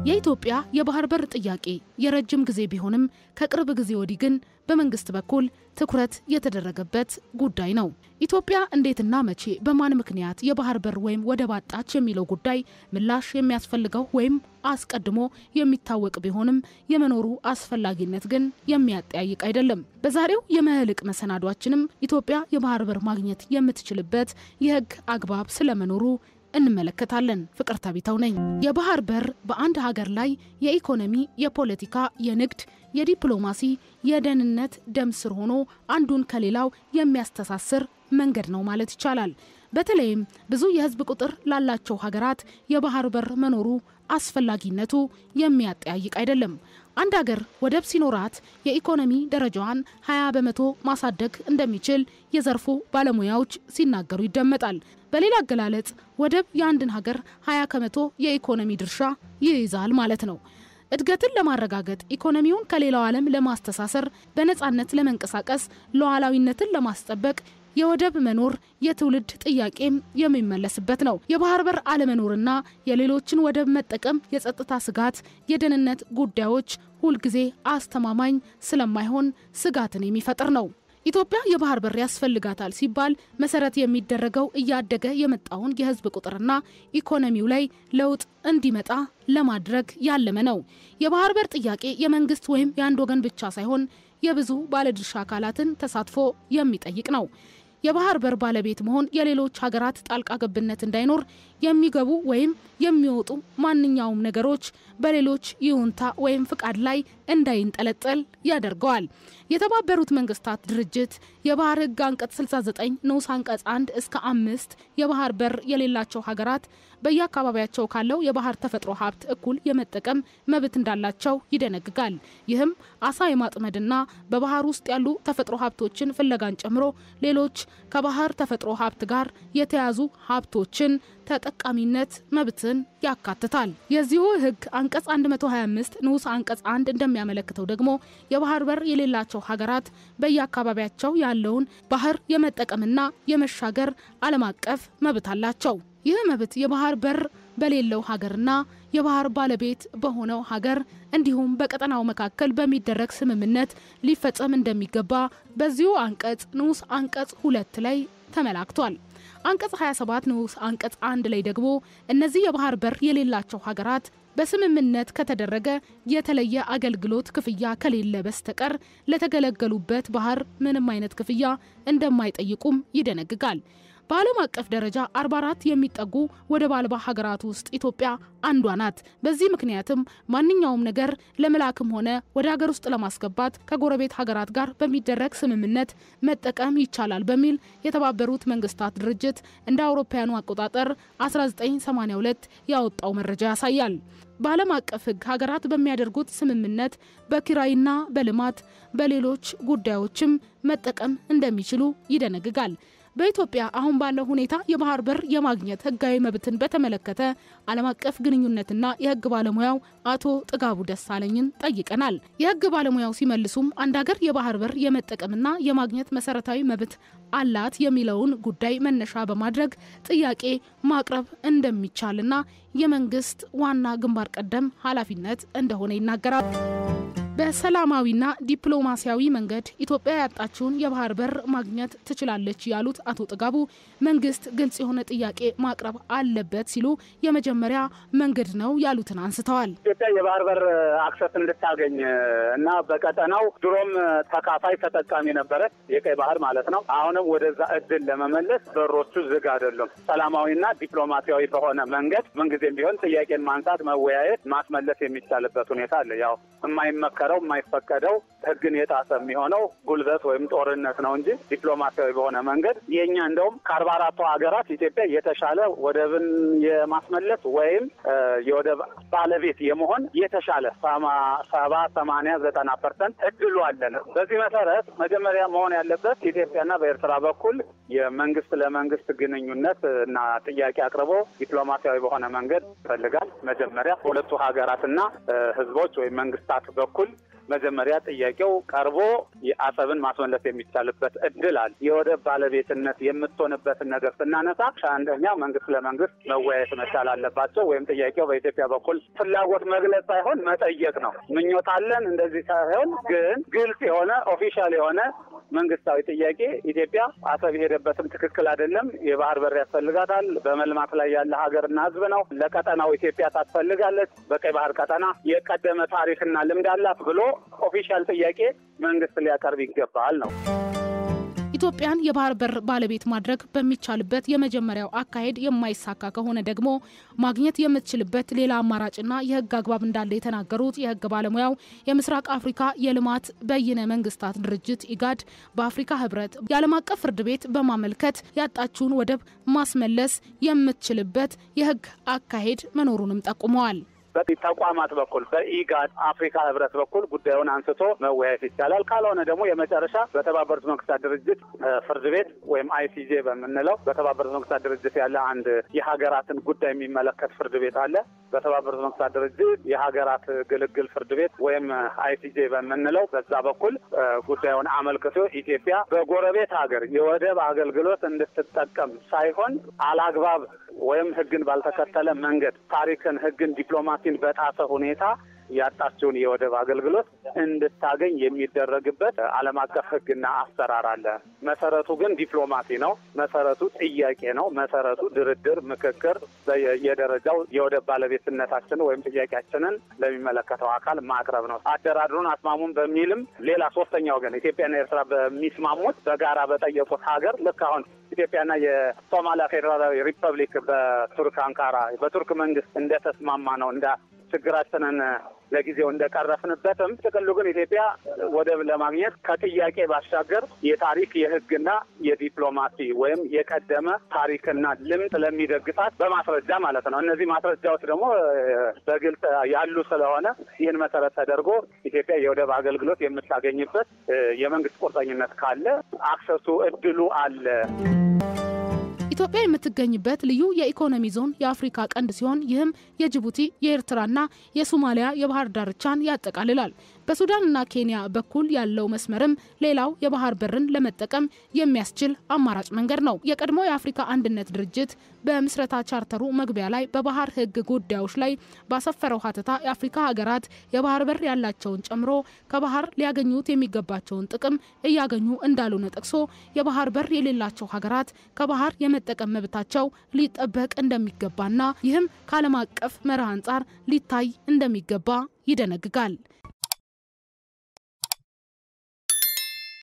የኢትዮጵያ የባህር በር ጥያቄ የረጅም ጊዜ ቢሆንም ከቅርብ ጊዜ ወዲህ ግን በመንግስት በኩል ትኩረት የተደረገበት ጉዳይ ነው። ኢትዮጵያ እንዴትና መቼ በማን ምክንያት የባህር በር ወይም ወደብ አጣች የሚለው ጉዳይ ምላሽ የሚያስፈልገው ወይም አስቀድሞ የሚታወቅ ቢሆንም የመኖሩ አስፈላጊነት ግን የሚያጠያይቅ አይደለም። በዛሬው የመህልቅ መሰናዷችንም ኢትዮጵያ የባህር በር ማግኘት የምትችልበት የህግ አግባብ ስለመኖሩ እንመለከታለን። ፍቅርተ ቢተው ነኝ። የባህር በር በአንድ ሀገር ላይ የኢኮኖሚ፣ የፖለቲካ፣ የንግድ፣ የዲፕሎማሲ፣ የደህንነት ደም ስር ሆኖ አንዱን ከሌላው የሚያስተሳስር መንገድ ነው ማለት ይቻላል። በተለይም ብዙ የህዝብ ቁጥር ላላቸው ሀገራት የባህር በር መኖሩ አስፈላጊነቱ የሚያጠያይቅ አይደለም። አንድ ሀገር ወደብ ሲኖራት የኢኮኖሚ ደረጃዋን 20 በመቶ ማሳደግ እንደሚችል የዘርፉ ባለሙያዎች ሲናገሩ ይደመጣል። በሌላ አገላለጽ ወደብ የአንድን ሀገር 20 ከመቶ የኢኮኖሚ ድርሻ ይይዛል ማለት ነው። እድገትን ለማረጋገጥ ኢኮኖሚውን ከሌላው ዓለም ለማስተሳሰር በነጻነት ለመንቀሳቀስ ሉዓላዊነትን ለማስጠበቅ የወደብ መኖር የትውልድ ጥያቄም የሚመለስበት ነው። የባህር በር አለመኖርና የሌሎችን ወደብ መጠቀም የጸጥታ ስጋት፣ የደህንነት ጉዳዮች ሁልጊዜ አስተማማኝ ስለማይሆን ስጋትን የሚፈጥር ነው። ኢትዮጵያ የባህር በር ያስፈልጋታል ሲባል መሰረት የሚደረገው እያደገ የመጣውን የህዝብ ቁጥርና ኢኮኖሚው ላይ ለውጥ እንዲመጣ ለማድረግ ያለመ ነው። የባህር በር ጥያቄ የመንግስት ወይም የአንድ ወገን ብቻ ሳይሆን የብዙ ባለድርሻ አካላትን ተሳትፎ የሚጠይቅ ነው። የባህር በር ባለቤት መሆን የሌሎች ሀገራት ጣልቃ ገብነት እንዳይኖር የሚገቡ ወይም የሚወጡ ማንኛውም ነገሮች በሌሎች ይሁንታ ወይም ፍቃድ ላይ እንዳይንጠለጠል ያደርገዋል። የተባበሩት መንግስታት ድርጅት የባህር ህግ አንቀጽ 69 ንዑስ አንቀጽ 1 እስከ 5 የባህር በር የሌላቸው ሀገራት በየአካባቢያቸው ካለው የባህር ተፈጥሮ ሀብት እኩል የመጠቀም መብት እንዳላቸው ይደነግጋል። ይህም አሳ የማጥመድና በባህር ውስጥ ያሉ ተፈጥሮ ሀብቶችን ፍለጋን ጨምሮ ሌሎች ከባህር ተፈጥሮ ሀብት ጋር የተያዙ ሀብቶችን ተጠቃሚነት መብትን ያካትታል። የዚሁ ህግ አንቀጽ 125 ንዑስ አንቀጽ 1 እንደሚያመለክተው ደግሞ የባህር በር የሌላቸው ሀገራት በየአካባቢያቸው ያለውን ባህር የመጠቀምና የመሻገር ዓለም አቀፍ መብት አላቸው። ይህ መብት የባህር በር በሌለው ሀገርና የባህር ባለቤት በሆነው ሀገር እንዲሁም በቀጠናው መካከል በሚደረግ ስምምነት ሊፈጸም እንደሚገባ በዚሁ አንቀጽ ንዑስ አንቀጽ 2 ላይ ተመላክቷል። አንቀጽ 27 ንዑስ አንቀጽ 1 ላይ ደግሞ እነዚህ የባህር በር የሌላቸው ሀገራት በስምምነት ከተደረገ የተለየ አገልግሎት ክፍያ ከሌለ በስተቀር ለተገለገሉበት ባህር ምንም አይነት ክፍያ እንደማይጠይቁም ይደነግጋል። በዓለም አቀፍ ደረጃ 44 የሚጠጉ ወደብ አልባ ሀገራት ውስጥ ኢትዮጵያ አንዷ ናት። በዚህ ምክንያትም ማንኛውም ነገር ለመላክም ሆነ ወደ ሀገር ውስጥ ለማስገባት ከጎረቤት ሀገራት ጋር በሚደረግ ስምምነት መጠቀም ይቻላል በሚል የተባበሩት መንግስታት ድርጅት እንደ አውሮፓውያኑ አቆጣጠር 1982 ያወጣው መረጃ ያሳያል። በዓለም አቀፍ ህግ ሀገራት በሚያደርጉት ስምምነት በኪራይና በልማት በሌሎች ጉዳዮችም መጠቀም እንደሚችሉ ይደነግጋል። በኢትዮጵያ አሁን ባለው ሁኔታ የባህር በር የማግኘት ህጋዊ መብትን በተመለከተ ዓለም አቀፍ ግንኙነትና የህግ ባለሙያው አቶ ጥጋቡ ደሳለኝን ጠይቀናል። የህግ ባለሙያው ሲመልሱም አንድ ሀገር የባህር በር የመጠቀምና የማግኘት መሰረታዊ መብት አላት የሚለውን ጉዳይ መነሻ በማድረግ ጥያቄ ማቅረብ እንደሚቻልና የመንግስት ዋና ግንባር ቀደም ኃላፊነት እንደሆነ ይናገራል። በሰላማዊና ዲፕሎማሲያዊ መንገድ ኢትዮጵያ ያጣችውን የባህር በር ማግኘት ትችላለች ያሉት አቶ ጥጋቡ መንግስት ግልጽ የሆነ ጥያቄ ማቅረብ አለበት ሲሉ የመጀመሪያ መንገድ ነው ያሉትን አንስተዋል። ኢትዮጵያ የባህር በር አክሰስ እንድታገኝ እና በቀጠናው ድሮም ተካፋይ ተጠቃሚ ነበረች፣ የቀይ ባህር ማለት ነው። አሁንም ወደዛ እድል ለመመለስ በሮቹ ዝግ አይደሉም። ሰላማዊና ዲፕሎማሲያዊ በሆነ መንገድ ምንጊዜም ቢሆን ጥያቄን ማንሳት፣ መወያየት፣ ማስመለስ የሚቻልበት ሁኔታ አለ። ያው የማይመከረው የማይፈቀደው ህግን የጣሰ የሚሆነው ጉልበት ወይም ጦርነት ነው እንጂ ዲፕሎማሲያዊ በሆነ መንገድ የኛ እንደውም ከ44 ሀገራት ኢትዮጵያ የተሻለ ወደብን የማስመለስ ወይም የወደብ ባለቤት የመሆን የተሻለ 70-80-90% እድሉ አለን። በዚህ መሰረት መጀመሪያ መሆን ያለበት ኢትዮጵያና በኤርትራ በኩል የመንግስት ለመንግስት ግንኙነት እና ጥያቄ አቅርቦ ዲፕሎማሲያዊ በሆነ መንገድ ይፈልጋል። መጀመሪያ ሁለቱ ሀገራትና ህዝቦች ወይም መንግስታት በኩል መጀመሪያ ጥያቄው ቀርቦ የአሰብን ማስመለስ የሚቻልበት እድል አለ። የወደብ ባለቤትነት የምትሆንበትን ነገር ስናነሳ አንደኛ መንግስት ለመንግስት መወያየት መቻል አለባቸው። ወይም ጥያቄው በኢትዮጵያ በኩል ፍላጎት መግለጽ ሳይሆን መጠየቅ ነው። ምኞት አለን እንደዚህ ሳይሆን ግን ግልጽ የሆነ ኦፊሻል የሆነ መንግስታዊ ጥያቄ ኢትዮጵያ አሰብ የሄደበትም ትክክል አይደለም፣ የባህር በር ያስፈልጋታል፣ በመልማት ላይ ያለ ሀገርና ህዝብ ነው፣ ለቀጠናው ኢትዮጵያ ታስፈልጋለች፣ በቀይ ባህር ቀጠና የቀደመ ታሪክና ልምድ አላት ብሎ ኦፊሻል ጥያቄ መንግስት ሊያቀርብ ይገባል ነው። ኢትዮጵያን የባህር በር ባለቤት ማድረግ በሚቻልበት የመጀመሪያው አካሄድ የማይሳካ ከሆነ ደግሞ ማግኘት የምትችልበት ሌላ አማራጭና የህግ አግባብ እንዳለ የተናገሩት የህግ ባለሙያው የምስራቅ አፍሪካ የልማት በይነ መንግስታት ድርጅት ኢጋድ በአፍሪካ ህብረት የዓለም አቀፍ ፍርድ ቤት በማመልከት ያጣችውን ወደብ ማስመለስ የምትችልበት የህግ አካሄድ መኖሩንም ጠቁመዋል። በተቋማት በኩል በኢጋድ አፍሪካ ህብረት በኩል ጉዳዩን አንስቶ መወያየት ይቻላል። ካልሆነ ደግሞ የመጨረሻ በተባበሩት መንግስታት ድርጅት ፍርድ ቤት ወይም አይሲጄ በመንለው በተባበሩት መንግስታት ድርጅት ያለ አንድ የሀገራትን ጉዳይ የሚመለከት ፍርድ ቤት አለ። በተባበሩት መንግስታት ድርጅት የሀገራት ግልግል ፍርድ ቤት ወይም አይሲጄ በመንለው በዛ በኩል ጉዳዩን አመልክቶ ኢትዮጵያ በጎረቤት ሀገር የወደብ አገልግሎት እንድትጠቀም ሳይሆን አላግባብ ወይም ህግን ባልተከተለ መንገድ ታሪክን፣ ህግን፣ ዲፕሎማሲን በጣሰ ሁኔታ ያጣችውን የወደብ አገልግሎት እንድታገኝ የሚደረግበት ዓለም አቀፍ ህግና አሰራር አለ። መሰረቱ ግን ዲፕሎማሲ ነው። መሰረቱ ጥያቄ ነው። መሰረቱ ድርድር፣ ምክክር፣ የደረጃው የወደብ ባለቤትነታችንን ወይም ጥያቄያችንን ለሚመለከተው አካል ማቅረብ ነው። አደራድሩን አስማሙን በሚልም ሌላ ሶስተኛ ወገን ኢትዮጵያና ኤርትራ በሚስማሙት በጋራ በጠየቁት ሀገር ልክ አሁን ኢትዮጵያና የሶማሊያ ፌዴራላዊ ሪፐብሊክ በቱርክ አንካራ በቱርክ መንግስት እንደተስማማ ነው እንደ ችግራችንን ለጊዜው እንደቀረፍንበትም ጥቅሉ ግን ኢትዮጵያ ወደብ ለማግኘት ከጥያቄ ባሻገር የታሪክ የህግና የዲፕሎማሲ ወይም የቀደመ ታሪክና ልምድ ለሚደግፋት በማስረጃ ማለት ነው። እነዚህ ማስረጃዎች ደግሞ በግልጽ ያሉ ስለሆነ ይህን መሰረት ተደርጎ ኢትዮጵያ የወደብ አገልግሎት የምታገኝበት የመንግስት ቁርጠኝነት ካለ አክሰሱ እድሉ አለ። ኢትዮጵያ የምትገኝበት ልዩ የኢኮኖሚ ዞን የአፍሪካ ቀንድ ሲሆን ይህም የጅቡቲ፣ የኤርትራና የሶማሊያ የባህር ዳርቻን ያጠቃልላል። በሱዳንና ኬንያ በኩል ያለው መስመርም ሌላው የባህር በርን ለመጠቀም የሚያስችል አማራጭ መንገድ ነው። የቀድሞ የአፍሪካ አንድነት ድርጅት በምስረታ ቻርተሩ መግቢያ ላይ በባህር ህግ ጉዳዮች ላይ ባሰፈረው ሀተታ የአፍሪካ ሀገራት የባህር በር ያላቸውን ጨምሮ ከባህር ሊያገኙት የሚገባቸውን ጥቅም እያገኙ እንዳልሆነ ጠቅሶ የባህር በር የሌላቸው ሀገራት ከባህር የመጠቀም መብታቸው ሊጠበቅ እንደሚገባና ይህም ከዓለም አቀፍ መርህ አንጻር ሊታይ እንደሚገባ ይደነግጋል።